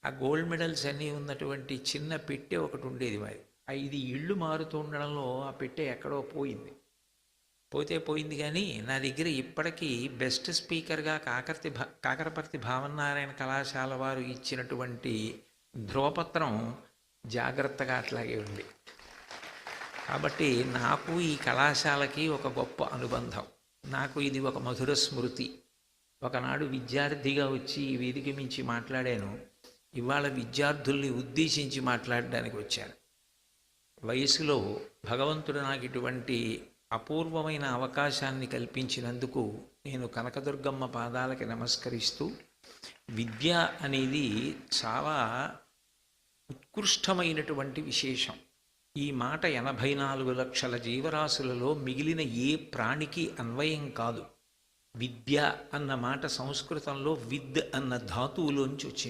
ఆ gold medals అన్నీ ఉన్నటువంటి చిన్న పెట్టె ఒకటి ఉండేది మరి. ఇది ఇళ్ళు మారుతూ ఉండడంలో ఆ పెట్టె ఎక్కడో పోయింది. పోతే పోయింది కానీ నా దగ్గర ఇప్పటికీ బెస్ట్ స్పీకర్గా కాకరపర్తి భావనారాయణ కళాశాల వారు ఇచ్చినటువంటి ధ్రువపత్రం జాగ్రత్తగా అట్లాగే ఉంది. కాబట్టి నాకు ఈ కళాశాలకి ఒక గొప్ప అనుబంధం. నాకు ఇది ఒక మధుర స్మృతి. ఒకనాడు విద్యార్థిగా వచ్చి ఈ వేదిక మించి మాట్లాడాను. ఇవాళ విద్యార్థుల్ని ఉద్దేశించి మాట్లాడడానికి వచ్చాను. వయసులో భగవంతుడు నాకు ఇటువంటి అపూర్వమైన అవకాశాన్ని కల్పించినందుకు నేను కనకదుర్గమ్మ పాదాలకి నమస్కరిస్తూ, విద్య అనేది చాలా ఉత్కృష్టమైనటువంటి విశేషం. ఈ మాట 84 లక్షల జీవరాశులలో మిగిలిన ఏ ప్రాణికి అన్వయం కాదు. విద్య అన్న మాట సంస్కృతంలో విద్ అన్న ధాతువులోంచి వచ్చింది.